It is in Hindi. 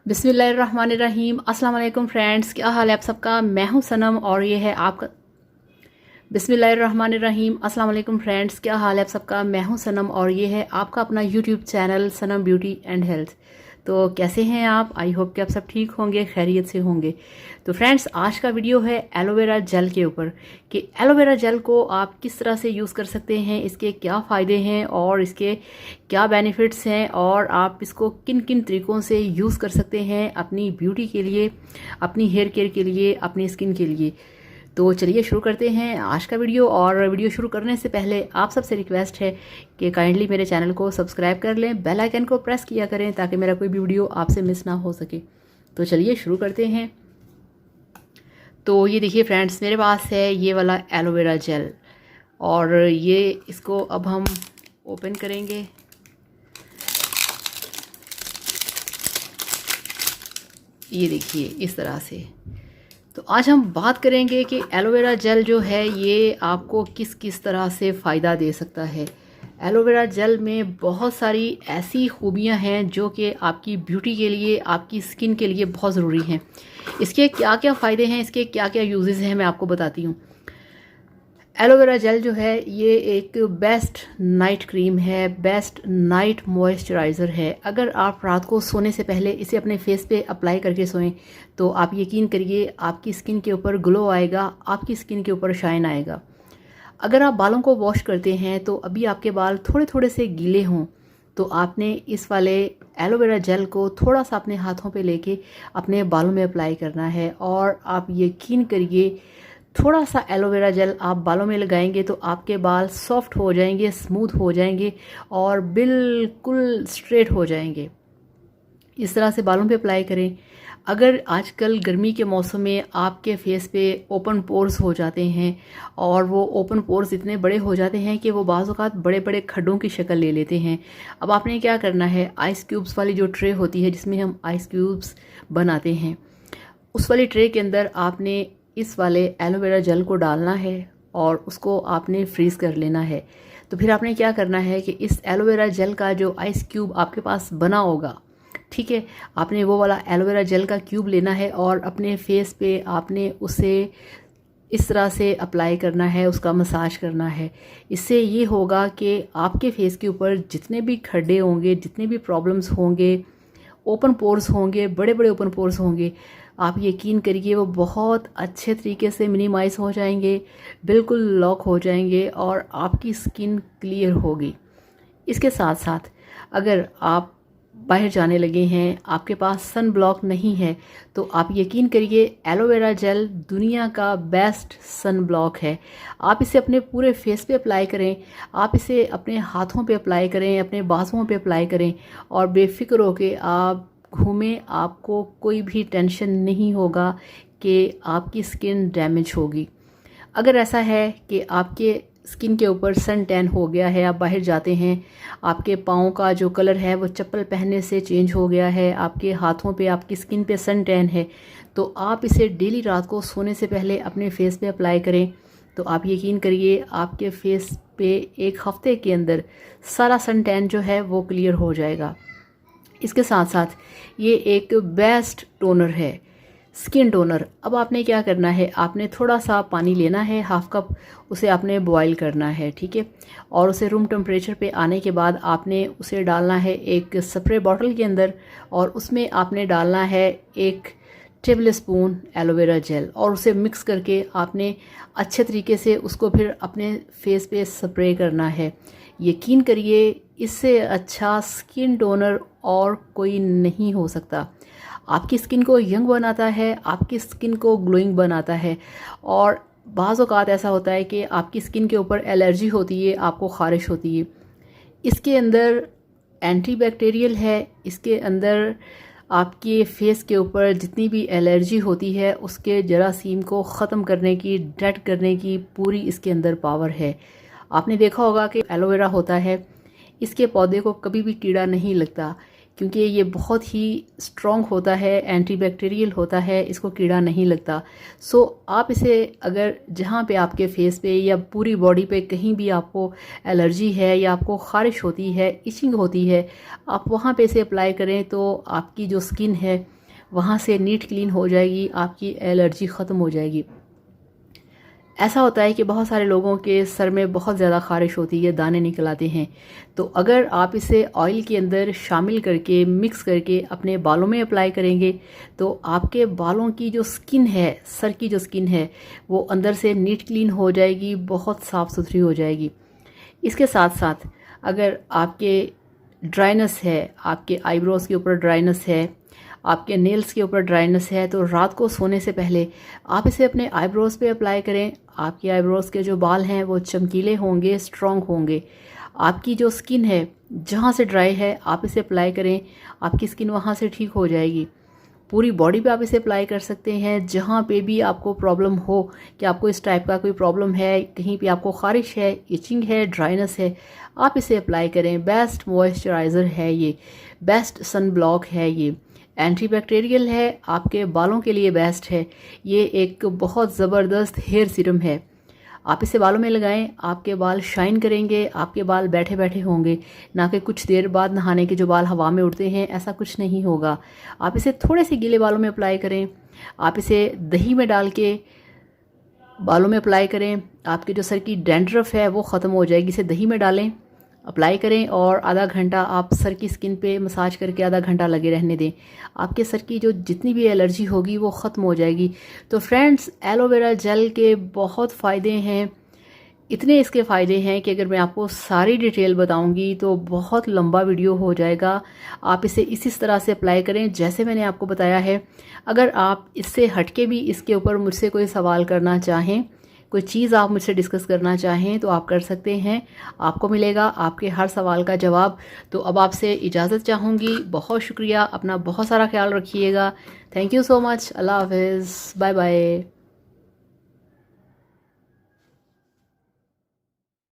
बिस्मिल्लाहिर्रहमानिर्रहीम। अस्सलाम वालेकुम फ्रेंड्स, क्या हाल है आप सबका। मैं हूं सनम और ये है आपका बिस्मिल्लाहिर्रहमानिर्रहीम। अस्सलाम वालेकुम फ्रेंड्स, क्या हाल है आप सबका। मैं हूं सनम और ये है आपका अपना YouTube channel Sanam beauty and health. तो कैसे हैं आप। आई होप कि आप सब ठीक होंगे, खैरियत से होंगे। तो फ्रेंड्स, आज का वीडियो है एलोवेरा जेल के ऊपर कि एलोवेरा जेल को आप किस तरह से यूज़ कर सकते हैं, इसके क्या फ़ायदे हैं और इसके क्या बेनिफिट्स हैं, और आप इसको किन किन तरीक़ों से यूज़ कर सकते हैं अपनी ब्यूटी के लिए, अपनी हेयर केयर के लिए, अपनी स्किन के लिए। तो चलिए शुरू करते हैं आज का वीडियो। और वीडियो शुरू करने से पहले आप सबसे रिक्वेस्ट है कि काइंडली मेरे चैनल को सब्सक्राइब कर लें, बेल आइकन को प्रेस किया करें ताकि मेरा कोई भी वीडियो आपसे मिस ना हो सके। तो चलिए शुरू करते हैं। तो ये देखिए फ्रेंड्स, मेरे पास है ये वाला एलोवेरा जेल और ये इसको अब हम ओपन करेंगे। ये देखिए इस तरह से। तो आज हम बात करेंगे कि एलोवेरा जेल जो है ये आपको किस किस तरह से फ़ायदा दे सकता है। एलोवेरा जेल में बहुत सारी ऐसी खूबियां हैं जो कि आपकी ब्यूटी के लिए, आपकी स्किन के लिए बहुत ज़रूरी हैं। इसके क्या क्या फ़ायदे हैं, इसके क्या क्या यूजेस हैं, मैं आपको बताती हूँ। एलोवेरा जेल जो है ये एक बेस्ट नाइट क्रीम है, बेस्ट नाइट मॉइस्चराइज़र है। अगर आप रात को सोने से पहले इसे अपने फेस पे अप्लाई करके सोएं तो आप यकीन करिए आपकी स्किन के ऊपर ग्लो आएगा, आपकी स्किन के ऊपर शाइन आएगा। अगर आप बालों को वॉश करते हैं तो अभी आपके बाल थोड़े थोड़े से गीले हों तो आपने इस वाले एलोवेरा जेल को थोड़ा सा अपने हाथों पे लेके अपने बालों में अप्लाई करना है। और आप यकीन करिए थोड़ा सा एलोवेरा जेल आप बालों में लगाएंगे तो आपके बाल सॉफ्ट हो जाएंगे, स्मूथ हो जाएंगे और बिल्कुल स्ट्रेट हो जाएंगे। इस तरह से बालों पे अप्लाई करें। अगर आजकल गर्मी के मौसम में आपके फेस पे ओपन पोर्स हो जाते हैं और वो ओपन पोर्स इतने बड़े हो जाते हैं कि वो बाज़ औक़ात बड़े बड़े खड्डों की शक्ल ले लेते हैं। अब आपने क्या करना है, आइस क्यूब्स वाली जो ट्रे होती है जिसमें हम आइस क्यूब्स बनाते हैं, उस वाली ट्रे के अंदर आपने इस वाले एलोवेरा जेल को डालना है और उसको आपने फ्रीज़ कर लेना है। तो फिर आपने क्या करना है कि इस एलोवेरा जेल का जो आइस क्यूब आपके पास बना होगा, ठीक है, आपने वो वाला एलोवेरा जेल का क्यूब लेना है और अपने फेस पे आपने उसे इस तरह से अप्लाई करना है, उसका मसाज करना है। इससे ये होगा कि आपके फेस के ऊपर जितने भी खड्डे होंगे, जितने भी प्रॉब्लम्स होंगे, ओपन पोर्स होंगे, बड़े बड़े ओपन पोर्स होंगे, आप यकीन करिए वो बहुत अच्छे तरीके से मिनिमाइज़ हो जाएंगे, बिल्कुल लॉक हो जाएंगे और आपकी स्किन क्लियर होगी। इसके साथ साथ अगर आप बाहर जाने लगे हैं, आपके पास सन ब्लॉक नहीं है, तो आप यकीन करिए एलोवेरा जेल दुनिया का बेस्ट सन ब्लॉक है। आप इसे अपने पूरे फेस पे अप्लाई करें, आप इसे अपने हाथों पे अप्लाई करें, अपने बाजुओं पे अप्लाई करें और बेफिक्र होके आप घूमें। आपको कोई भी टेंशन नहीं होगा कि आपकी स्किन डैमेज होगी। अगर ऐसा है कि आपके स्किन के ऊपर सन टैन हो गया है, आप बाहर जाते हैं, आपके पाँव का जो कलर है वो चप्पल पहनने से चेंज हो गया है, आपके हाथों पे, आपकी स्किन पे सन टैन है, तो आप इसे डेली रात को सोने से पहले अपने फेस पे अप्लाई करें। तो आप यकीन करिए आपके फेस पे एक हफ्ते के अंदर सारा सन टैन जो है वो क्लियर हो जाएगा। इसके साथ साथ ये एक बेस्ट टोनर है, स्किन टोनर। अब आपने क्या करना है, आपने थोड़ा सा पानी लेना है, हाफ कप, उसे आपने बॉईल करना है, ठीक है, और उसे रूम टेम्परेचर पे आने के बाद आपने उसे डालना है एक स्प्रे बॉटल के अंदर और उसमें आपने डालना है 1 टेबल स्पून एलोवेरा जेल और उसे मिक्स करके आपने अच्छे तरीके से उसको फिर अपने फेस पे स्प्रे करना है। यकीन करिए इससे अच्छा स्किन टोनर और कोई नहीं हो सकता। आपकी स्किन को यंग बनाता है, आपकी स्किन को ग्लोइंग बनाता है। और बाज़ औक़ात ऐसा होता है कि आपकी स्किन के ऊपर एलर्जी होती है, आपको ख़ारिश होती है। इसके अंदर एंटीबैक्टीरियल है, इसके अंदर आपके फेस के ऊपर जितनी भी एलर्जी होती है उसके जरासीम को ख़त्म करने की, डेड करने की पूरी इसके अंदर पावर है। आपने देखा होगा कि एलोवेरा होता है, इसके पौधे को कभी भी कीड़ा नहीं लगता क्योंकि ये बहुत ही स्ट्रॉन्ग होता है, एंटीबैक्टीरियल होता है, इसको कीड़ा नहीं लगता। सो आप इसे अगर जहाँ पे आपके फेस पे या पूरी बॉडी पे कहीं भी आपको एलर्जी है या आपको ख़ारिश होती है, इचिंग होती है, आप वहाँ पे इसे अप्लाई करें तो आपकी जो स्किन है वहाँ से नीट क्लीन हो जाएगी, आपकी एलर्जी ख़त्म हो जाएगी। ऐसा होता है कि बहुत सारे लोगों के सर में बहुत ज़्यादा ख़ारिश होती है, दाने निकल आते हैं। तो अगर आप इसे ऑयल के अंदर शामिल करके मिक्स करके अपने बालों में अप्लाई करेंगे तो आपके बालों की जो स्किन है, सर की जो स्किन है, वो अंदर से नीट क्लीन हो जाएगी, बहुत साफ़ सुथरी हो जाएगी। इसके साथ साथ अगर आपके ड्राइनेस है, आपके आईब्रोज़ के ऊपर ड्राइनेस है, आपके नेल्स के ऊपर ड्राइनेस है, तो रात को सोने से पहले आप इसे अपने आईब्रोज़ पे अप्लाई करें। आपके आईब्रोज़ के जो बाल हैं वो चमकीले होंगे, स्ट्रॉन्ग होंगे। आपकी जो स्किन है जहाँ से ड्राई है आप इसे अप्लाई करें, आपकी स्किन वहाँ से ठीक हो जाएगी। पूरी बॉडी पे आप इसे अप्लाई कर सकते हैं। जहाँ पे भी आपको प्रॉब्लम हो कि आपको इस टाइप का कोई प्रॉब्लम है, कहीं पे आपको ख़ारिश है, इचिंग है, ड्राइनेस है, आप इसे अप्लाई करें। बेस्ट मॉइस्चराइज़र है ये, बेस्ट सन ब्लॉक है ये, एंटीबैक्टीरियल है, आपके बालों के लिए बेस्ट है। ये एक बहुत ज़बरदस्त हेयर सीरम है। आप इसे बालों में लगाएं, आपके बाल शाइन करेंगे, आपके बाल बैठे बैठे होंगे, ना कि कुछ देर बाद नहाने के जो बाल हवा में उड़ते हैं, ऐसा कुछ नहीं होगा। आप इसे थोड़े से गीले बालों में अप्लाई करें। आप इसे दही में डाल के बालों में अप्लाई करें, आपके जो सर की डैंड्रफ है वो ख़त्म हो जाएगी। इसे दही में डालें, अप्लाई करें और आधा घंटा आप सर की स्किन पे मसाज करके आधा घंटा लगे रहने दें। आपके सर की जो जितनी भी एलर्जी होगी वो ख़त्म हो जाएगी। तो फ्रेंड्स, एलोवेरा जेल के बहुत फ़ायदे हैं। इतने इसके फ़ायदे हैं कि अगर मैं आपको सारी डिटेल बताऊंगी तो बहुत लंबा वीडियो हो जाएगा। आप इसे इसी तरह से अप्लाई करें जैसे मैंने आपको बताया है। अगर आप इससे हटके भी इसके ऊपर मुझसे कोई सवाल करना चाहें, कोई चीज़ आप मुझसे डिस्कस करना चाहें तो आप कर सकते हैं। आपको मिलेगा आपके हर सवाल का जवाब। तो अब आपसे इजाज़त चाहूँगी। बहुत शुक्रिया, अपना बहुत सारा ख्याल रखिएगा। Thank you so much. अल्लाह हाफ़िज़, बाय बाय।